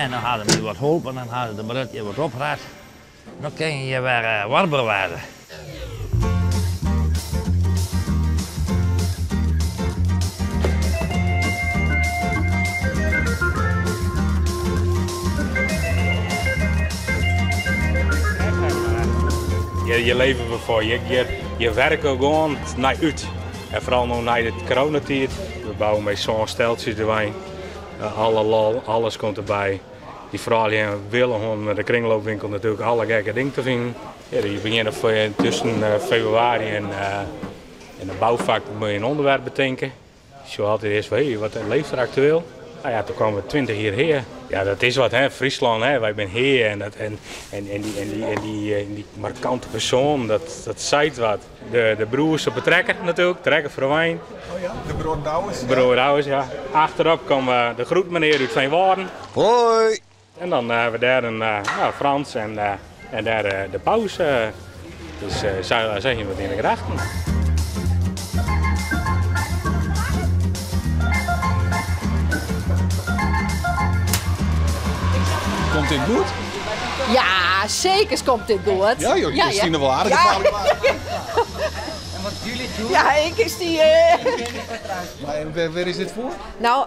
En dan hadden we wat geholpen en dan hadden de broodje wat opgeruimd. Dan kun je weer warm worden. Je leven ervoor. Je werkt ook gewoon naar uit. En vooral nu na de coronatijd. We bouwen met zo'n steltjes erbij. Alle lol, alles komt erbij. Die vrouwen willen gewoon met de kringloopwinkel natuurlijk alle gekke dingen te vinden. Ja, je begint tussen februari en de bouwvak moet je een onderwerp bedenken. Dus je altijd eerst van, wat leeft er actueel? Nou ja, toen kwamen we 20 hierheen. Ja, dat is wat, hè, Friesland, hè. Wij zijn heer en die markante persoon, dat zei wat. De broers op betrekken natuurlijk, trekken voor wijn. Oh ja, de broer Douwes. De broer Douwes, ja. Achterop komen de groetmeneer uit Van Waarden. Hoi! En dan hebben we daar een Frans en daar de paus. Dus zeg je wat in de gedachten. Komt dit goed? Ja, zeker komt dit goed. Ja joh, je ziet er wel aardig ja. En wat jullie doen? Ja, ik is die... Maar waar is dit voor? Nou,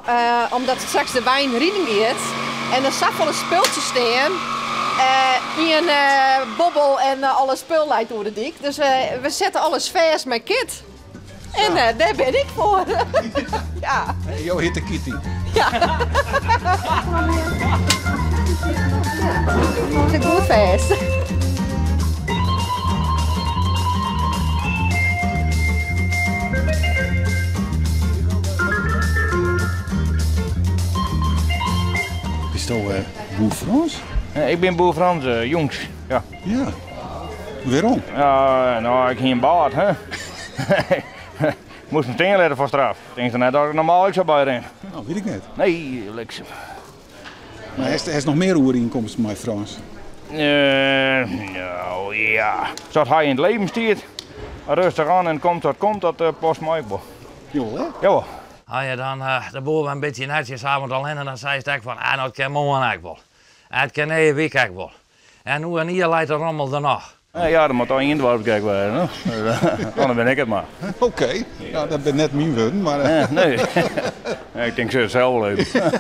omdat straks de wijn rieding gaat en er zag wel een speeltje staan. In bobbel en alle spul leidt door de dik. Dus we zetten alles vers met kit. En daar ben ik voor. Ja. Jo, hitte Kitty. Ja. Het is goed vers. Is dat boer Frans? Ik ben boer Frans, jongs. Ja. Ja. Waarom? Ja, nou, ik ging een baard, hè. Moest meteen leren voor straf. Ik denk net dat ik normaal ik zou bijrennen. Nou, weet ik niet. Nee, lekker. Maar hij is nog meer oerinkomsten met Frans. Nou ja. Zoals hij in het leven stiert. Rustig aan en komt wat komt, dat past mij wel. Jo, hè? Ja. Als je dan de boel een beetje netjes avond al in en dan zei je van, nou, het kan morgen ook wel. Het kan een week ook wel. En hoe en hier leidt de rommel dan nog. Ja, dan moet hij in het woord kijken worden. Dan ben ik het maar. Oké. Nou, dat ben net mijn woorden, maar... Nee. Ik denk ze zelf wel even.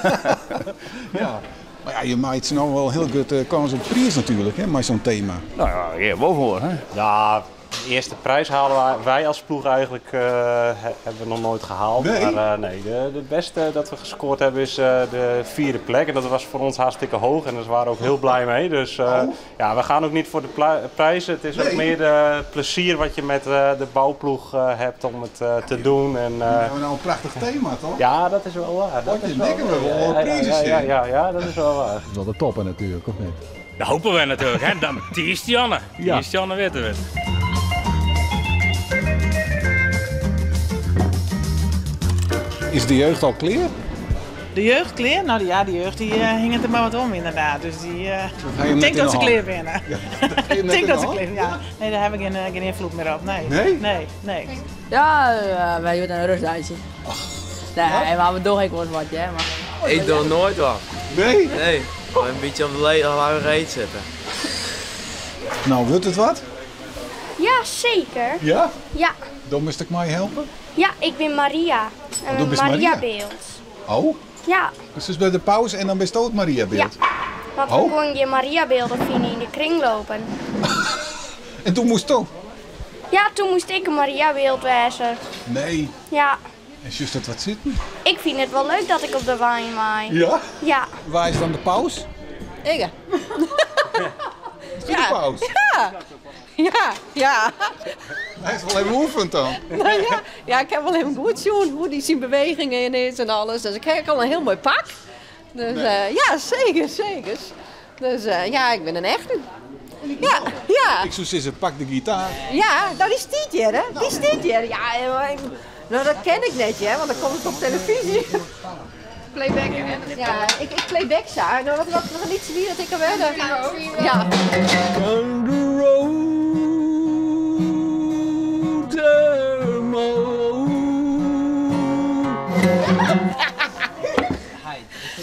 Ja. Maar ja, je maakt nou wel heel goed kans op prijs natuurlijk, hè, met zo'n thema. Nou ja, hier wel voor, hè. Ja, de eerste prijs halen wij als ploeg eigenlijk hebben we nog nooit gehaald. Nee? Maar nee, de beste dat we gescoord hebben is de 4e plek. En dat was voor ons hartstikke hoog en daar waren we ook heel blij mee. Dus ja, we gaan ook niet voor de prijzen. Het is ook meer de plezier wat je met de bouwploeg hebt om het te doen. En, we hebben nou een prachtig thema, toch? ja, dat is wel waar. Dat is denken we wel prijzen. Ja, dat is wel waar. Dat is wel de toppen natuurlijk, of niet? Dat hopen we natuurlijk, hè. Dan die is Janne. Die is Janne weten we. Is de jeugd al klaar? De jeugd kleer? Nou ja, de jeugd die hing het er maar wat om inderdaad. Dus die, Ga je hem ik net denk in dat de ze hand? kleer binnen. Ik denk dat ze kleer, ja. Nee, daar heb ik geen invloed meer op. Nee. Nee? Nee. Ja, wij doen een rusthuisje. Nee, maar we doen ik wel eens wat, hè. Maar... Ik doe nooit wat. Nee? Nee, gewoon een beetje op de lange reet zitten. Nou, wilt het wat? Ja, zeker. Ja? Ja. Dan moest ik mij helpen. Ja, ik ben Maria. du bist Maria? Maria-beeld. Oh? Ja. Dus bij de pauze en dan best ook Maria-beeld? Ja. Want we kon je Maria-beelden vinden in de kring lopen. En toen moest toch? Ja, toen moest ik een Maria-beeld wezen. Nee. Ja. En juist dat wat zitten? Ik vind het wel leuk dat ik op de wijn waai. Ja? Ja. Waar is dan de pauze? Ik. Is dit de pauze? Ja. Hij is wel even oefend dan. Nou ja, ik heb wel even goed zien hoe die zijn bewegingen in is en alles. Dus ik heb al een heel mooi pak. Dus ja, zeker. Dus ja, ik ben een echte. Ja. Ik zou zeggen, pak de gitaar. Ja, nou die stiet hier, hè? Die stiet hier. Ja, nou dat ken ik net, hè, want dan komt het op televisie. Playbacken. Ja, ik playback za. Nou, wat nog niet zien dat ik er werd. Ja. On the road,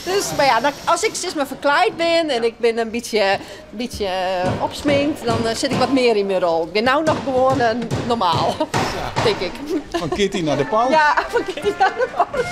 Dus, Maar ja, als ik steeds maar verkleid ben en ik ben een beetje opsminkt, dan zit ik wat meer in mijn rol. Ik ben nou nog gewoon normaal, denk ik. Van Kitty naar de Paus. Ja, van Kitty naar de Paus.